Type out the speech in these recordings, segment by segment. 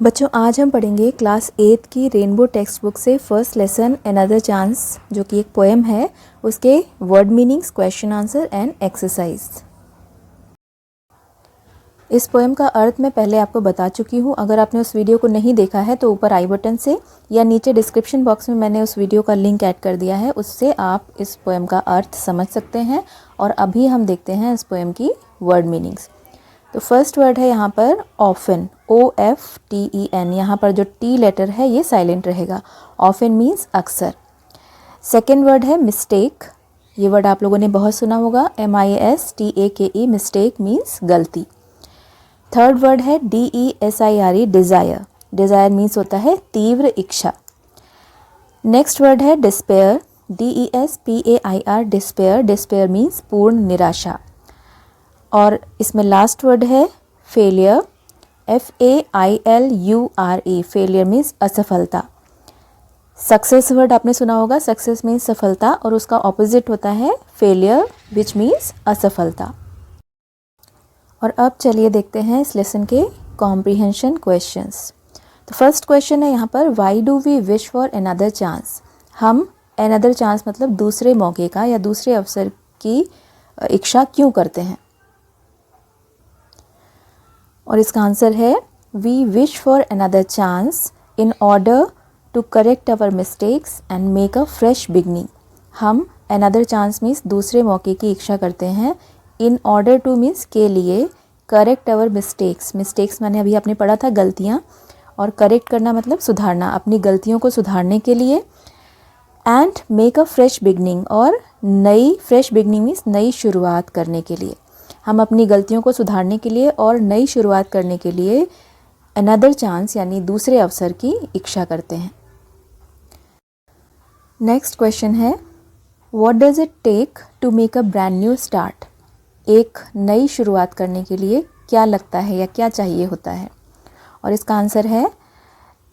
बच्चों, आज हम पढ़ेंगे क्लास 8 की रेनबो टेक्स्ट बुक से फर्स्ट लेसन अनदर चांस, जो कि एक पोएम है, उसके word meanings, question answer and exercise. इस पोएम का अर्थ मैं पहले आपको बता चुकी हूँ। अगर आपने उस वीडियो को नहीं देखा है तो ऊपर आई बटन से या नीचे डिस्क्रिप्शन बॉक्स में मैंने उस वीडियो का लिंक ऐड कर दिया है, उससे आप इस पोएम का अर्थ समझ सकते हैं। और अभी हम देखते हैं इस पोएम की वर्ड मीनिंग्स। तो फर्स्ट वर्ड है यहाँ पर ऑफन, OFTEN। यहाँ पर जो टी लेटर है ये साइलेंट रहेगा। ऑफन मीन्स अक्सर। सेकेंड वर्ड है मिस्टेक। ये वर्ड आप लोगों ने बहुत सुना होगा, MISTAKE। मिस्टेक मीन्स गलती। थर्ड वर्ड है DESIRE, डिज़ायर। डिज़ायर मीन्स होता है तीव्र इच्छा। नेक्स्ट वर्ड है despair, DESPAIR, despair. Despair means पूर्ण निराशा। और इसमें लास्ट वर्ड है फेलियर, FAILURE। फेलियर मीन्स असफलता। सक्सेस वर्ड आपने सुना होगा, सक्सेस मीन्स सफलता, और उसका ऑपोजिट होता है फेलियर, विच मीन्स असफलता। और अब चलिए देखते हैं इस लेसन के कॉम्प्रिहेंशन क्वेश्चंस। तो फर्स्ट क्वेश्चन है यहाँ पर, why do we wish for another chance. हम अनदर चांस मतलब दूसरे मौके का या दूसरे अवसर की इच्छा क्यों करते हैं। और इसका आंसर है, we wish for another chance in order to correct our mistakes and make a fresh beginning. हम अनदर चांस मीन्स दूसरे मौके की इच्छा करते हैं, इन ऑर्डर टू मीन्स के लिए, करेक्ट अवर मिस्टेक्स, मिस्टेक्स मैंने अभी आपने पढ़ा था गलतियाँ, और करेक्ट करना मतलब सुधारना, अपनी गलतियों को सुधारने के लिए। And make a fresh beginning, और नई, फ्रेश बिगनिंग मीन्स नई शुरुआत करने के लिए। हम अपनी गलतियों को सुधारने के लिए और नई शुरुआत करने के लिए अनदर चांस यानी दूसरे अवसर की इच्छा करते हैं। नेक्स्ट क्वेश्चन है, what does it take to make a brand new start. एक नई शुरुआत करने के लिए क्या लगता है या क्या चाहिए होता है। और इसका आंसर है,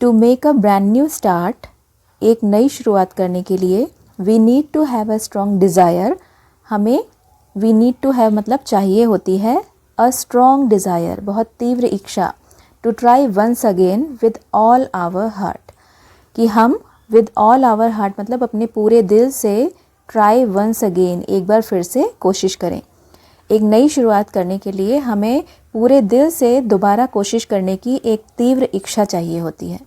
to make a brand new start, एक नई शुरुआत करने के लिए, we need to have a strong desire. हमें वी नीड टू हैव मतलब चाहिए होती है, अ स्ट्रॉन्ग डिज़ायर बहुत तीव्र इच्छा, to try once again with all our heart, कि हम विद ऑल आवर हार्ट मतलब अपने पूरे दिल से, ट्राई वंस अगेन एक बार फिर से कोशिश करें। एक नई शुरुआत करने के लिए हमें पूरे दिल से दोबारा कोशिश करने की एक तीव्र इच्छा चाहिए होती है।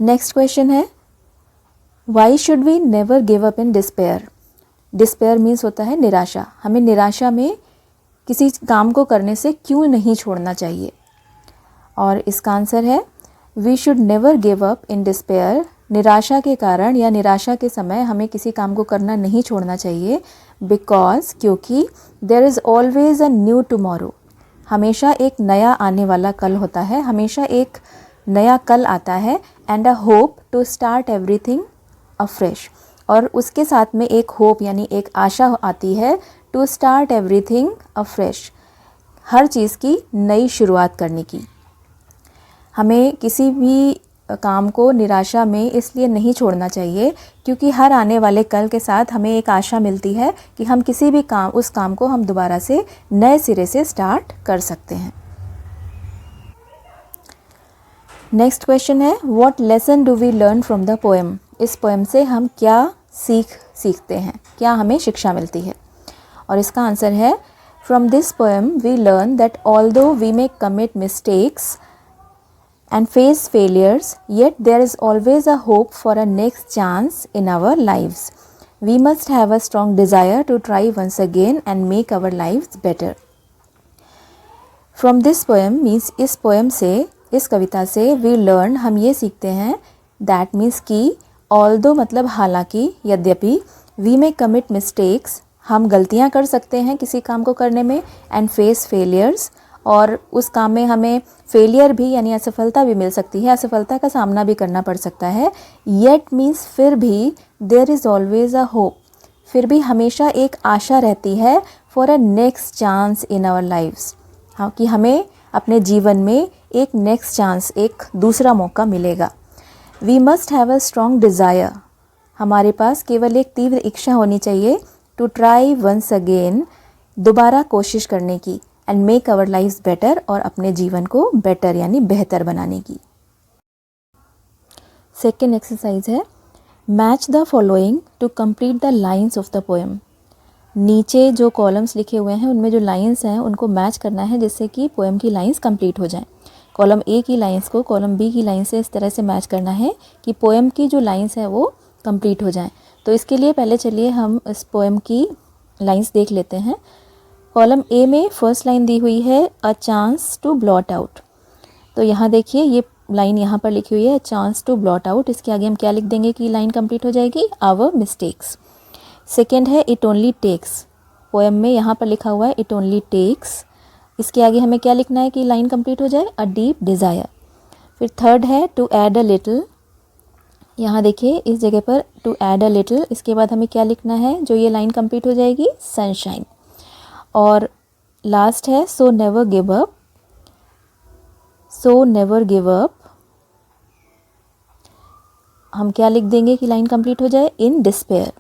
नेक्स्ट क्वेश्चन है, why should we never give up in despair. Despair means होता है निराशा। हमें निराशा में किसी काम को करने से क्यों नहीं छोड़ना चाहिए। और इसका आंसर है, we should never give up in despair. निराशा के कारण या निराशा के समय हमें किसी काम को करना नहीं छोड़ना चाहिए, बिकॉज क्योंकि there is always a new tomorrow. हमेशा एक नया आने वाला कल होता है, हमेशा एक नया कल आता है। And a hope to start everything afresh, और उसके साथ में एक होप यानी एक आशा आती है, टू स्टार्ट एवरीथिंग अफ्रेश, हर चीज़ की नई शुरुआत करने की। हमें किसी भी काम को निराशा में इसलिए नहीं छोड़ना चाहिए क्योंकि हर आने वाले कल के साथ हमें एक आशा मिलती है कि हम किसी भी काम, उस काम को हम दोबारा से नए सिरे से स्टार्ट कर सकते हैं। नेक्स्ट क्वेश्चन है, what lesson do we learn from the poem. इस पोएम से हम क्या सीखते हैं, क्या हमें शिक्षा मिलती है। और इसका आंसर है, from this poem we learn that although we may commit mistakes and face failures, yet there is always a hope for a next chance in our lives. We must have a strong desire to try once again and make our lives better. From this poem means इस poem से, इस कविता से, we learn हम ये सीखते हैं, that means कि, although मतलब हालांकि, यद्यपि, we may commit mistakes हम गलतियाँ कर सकते हैं किसी काम को करने में, and face failures और उस काम में हमें फेलियर भी यानी असफलता भी मिल सकती है, असफलता का सामना भी करना पड़ सकता है। येट मीन्स फिर भी, there is always a hope, फिर भी हमेशा एक आशा रहती है, for a next chance in our lives, हाँ, कि हमें अपने जीवन में एक नेक्स्ट चांस, एक दूसरा मौका मिलेगा। We must have a strong desire, हमारे पास केवल एक तीव्र इच्छा होनी चाहिए, टू ट्राई वंस अगेन दोबारा कोशिश करने की, and make our lifes better, और अपने जीवन को बेटर यानी बेहतर बनाने की। सेकेंड एक्सरसाइज है match the following to complete the lines of the poem. नीचे जो कॉलम्स लिखे हुए हैं उनमें जो लाइन्स हैं उनको मैच करना है जिससे कि पोएम की लाइन्स कंप्लीट हो जाएं। कॉलम ए की लाइन्स को कॉलम बी की लाइन से इस तरह से मैच करना है कि पोएम की जो लाइन्स है वो कंप्लीट हो जाएं। तो इसके लिए पहले चलिए हम इस पोएम की लाइन्स देख लेते हैं। कॉलम ए में फर्स्ट लाइन दी हुई है a chance to blot out. तो यहाँ देखिए ये लाइन यहाँ पर लिखी हुई है चांस टू ब्लॉट आउट। इसके आगे हम क्या लिख देंगे कि लाइन कंप्लीट हो जाएगी, आवर मिस्टेक्स। सेकेंड है इट ओनली टेक्स। पोएम में यहाँ पर लिखा हुआ है इट ओनली टेक्स। इसके आगे हमें क्या लिखना है कि लाइन कंप्लीट हो जाए, अ डीप डिज़ायर। फिर थर्ड है टू ऐड अ लिटिल। यहाँ देखिए इस जगह पर टू ऐड अ लिटिल, इसके बाद हमें क्या लिखना है जो ये लाइन कंप्लीट हो जाएगी, सनशाइन। और लास्ट है सो नेवर गिव अप। सो नेवर गिव अप हम क्या लिख देंगे कि लाइन कंप्लीट हो जाए, इन डिस्पेयर।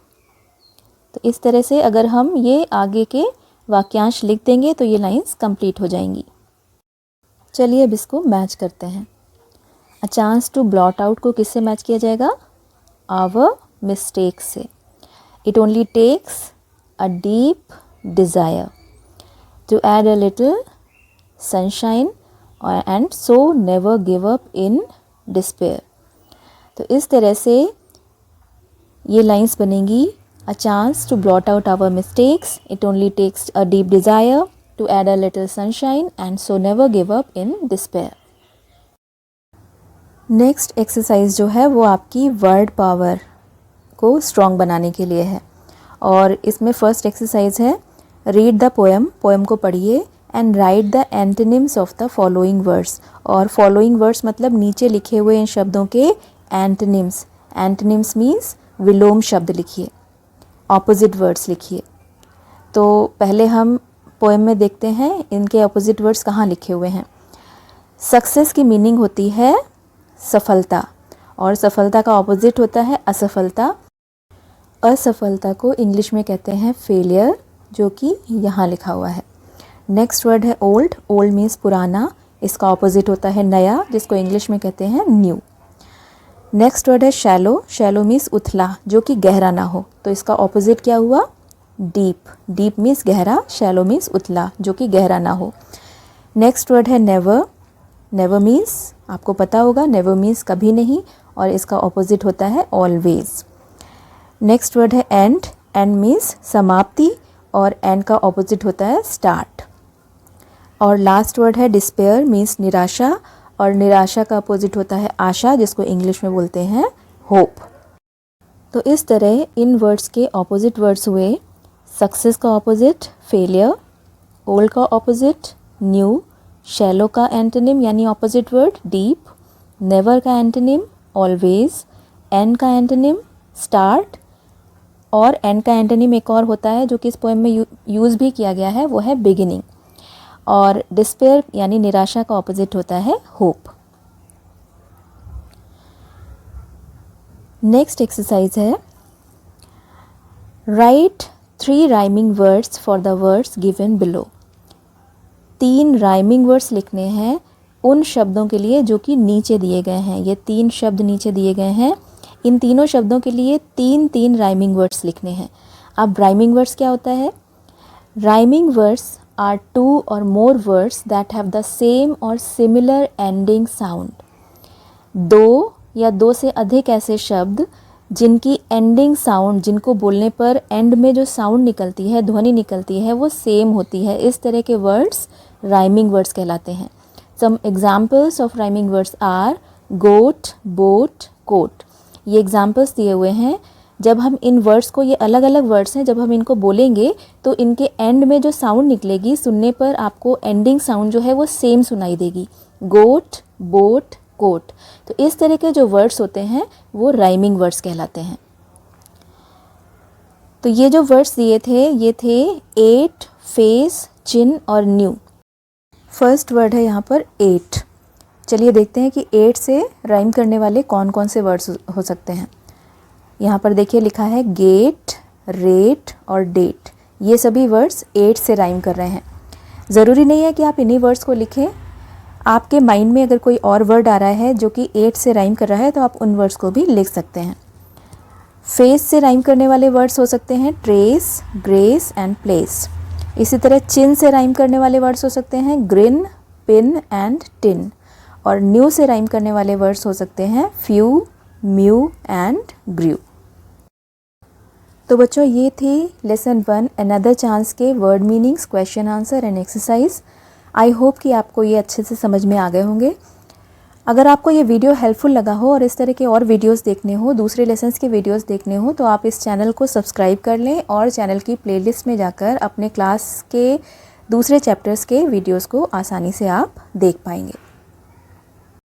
तो इस तरह से अगर हम ये आगे के वाक्यांश लिख देंगे तो ये लाइंस कंप्लीट हो जाएंगी। चलिए अब इसको मैच करते हैं। A chance to blot out को किससे मैच किया जाएगा, आवर मिस्टेक से। It only takes a deep desire to add a little sunshine and so never give up in despair. तो इस तरह से ये लाइंस बनेंगी। A chance to blot out our mistakes. It only takes a deep desire to add a little sunshine and so never give up in despair. Next exercise जो है वो आपकी वर्ड पावर को स्ट्रॉन्ग बनाने के लिए है। और इसमें फर्स्ट एक्सरसाइज है रीड द पोएम। पोएम को पढ़िए and right the antonyms of the following words. और फॉलोइंग वर्ड्स मतलब नीचे लिखे हुए इन शब्दों के एंटोनिम्स। एंटोनिम्स मीन्स विलोम शब्द लिखिए, ऑपोजिट वर्ड्स लिखिए। तो पहले हम पोएम में देखते हैं इनके ऑपोजिट वर्ड्स कहाँ लिखे हुए हैं। सक्सेस की मीनिंग होती है सफलता, और सफलता का ऑपोजिट होता है असफलता। असफलता को इंग्लिश में कहते हैं फेलियर, जो कि यहाँ लिखा हुआ है। नेक्स्ट वर्ड है ओल्ड। ओल्ड मीन्स पुराना, इसका ऑपोजिट होता है नया, जिसको इंग्लिश में कहते हैं न्यू। नेक्स्ट वर्ड है शैलो। शैलो मीन्स उथला, जो कि गहरा ना हो, तो इसका ऑपोजिट क्या हुआ, डीप। डीप मीन्स गहरा, शैलो मीन्स उथला, जो कि गहरा ना हो। नेक्स्ट वर्ड है नेवर। नेवर मीन्स आपको पता होगा, नेवर मीन्स कभी नहीं, और इसका ऑपोजिट होता है ऑलवेज। नेक्स्ट वर्ड है एंड। एंड मीन्स समाप्ति, और एंड का ऑपोजिट होता है स्टार्ट। और लास्ट वर्ड है डिस्पेयर मीन्स निराशा, और निराशा का अपोजिट होता है आशा, जिसको इंग्लिश में बोलते हैं होप। तो इस तरह इन वर्ड्स के ऑपोजिट वर्ड्स हुए सक्सेस का ऑपोजिट फेलियर, ओल्ड का ऑपोजिट न्यू, शैलो का एंटोनिम यानी ऑपोजिट वर्ड डीप, नेवर का एंटोनिम ऑलवेज, एंड का एंटोनिम स्टार्ट, और एंड का एंटोनिम एक और होता है जो कि इस पोएम में यूज़ भी किया गया है, वो है बिगिनिंग। और डिस्पेयर यानी निराशा का ऑपोजिट होता है होप। नेक्स्ट एक्सरसाइज है right 3 rhyming words for the words given below. 3 rhyming words लिखने हैं उन शब्दों के लिए जो कि नीचे दिए गए हैं। ये 3 शब्द नीचे दिए गए हैं, इन तीनों शब्दों के लिए 3 राइमिंग वर्ड्स लिखने हैं। अब राइमिंग वर्ड्स क्या होता है, rhyming words are 2 or more words that have the same or similar ending sound। 2 या 2 से अधिक ऐसे शब्द जिनकी एंडिंग साउंड, जिनको बोलने पर एंड में जो साउंड निकलती है, ध्वनि निकलती है, वो सेम होती है, इस तरह के वर्ड्स राइमिंग वर्ड्स कहलाते हैं। Some examples of rhyming words are goat, boat, coat. ये एग्जाम्पल्स दिए हुए हैं। जब हम इन वर्ड्स को, ये अलग अलग वर्ड्स हैं, जब हम इनको बोलेंगे तो इनके एंड में जो साउंड निकलेगी, सुनने पर आपको एंडिंग साउंड जो है वो सेम सुनाई देगी, गोट, बोट, कोट। तो इस तरह के जो वर्ड्स होते हैं वो राइमिंग वर्ड्स कहलाते हैं। तो ये जो वर्ड्स दिए थे ये थे एट, फेस, चिन और न्यू। फर्स्ट वर्ड है यहाँ पर एट। चलिए देखते हैं कि एट से राइम करने वाले कौन कौन से वर्ड्स हो सकते हैं। यहाँ पर देखिए लिखा है गेट, रेट और डेट। ये सभी वर्ड्स 8 से राइम कर रहे हैं। ज़रूरी नहीं है कि आप इन्हीं वर्ड्स को लिखें, आपके माइंड में अगर कोई और वर्ड आ रहा है जो कि 8 से राइम कर रहा है तो आप उन वर्ड्स को भी लिख सकते हैं। फेस से राइम करने वाले वर्ड्स हो सकते हैं ट्रेस, ग्रेस एंड प्लेस। इसी तरह चिन से राइम करने वाले वर्ड्स हो सकते हैं ग्रिन, पिन एंड टिन। और न्यू से राइम करने वाले वर्ड्स हो सकते हैं फ्यू, म्यू एंड ग्रू। तो बच्चों ये थी लेसन 1 अनदर चांस के word meanings, question answer and exercise. I hope कि आपको ये अच्छे से समझ में आ गए होंगे। अगर आपको ये वीडियो हेल्पफुल लगा हो और इस तरह के और वीडियोस देखने हो, दूसरे लेसन्स के वीडियोस देखने हो, तो आप इस चैनल को सब्सक्राइब कर लें और चैनल की प्लेलिस्ट में जाकर अपने क्लास के दूसरे चैप्टर्स के वीडियोस को आसानी से आप देख पाएंगे।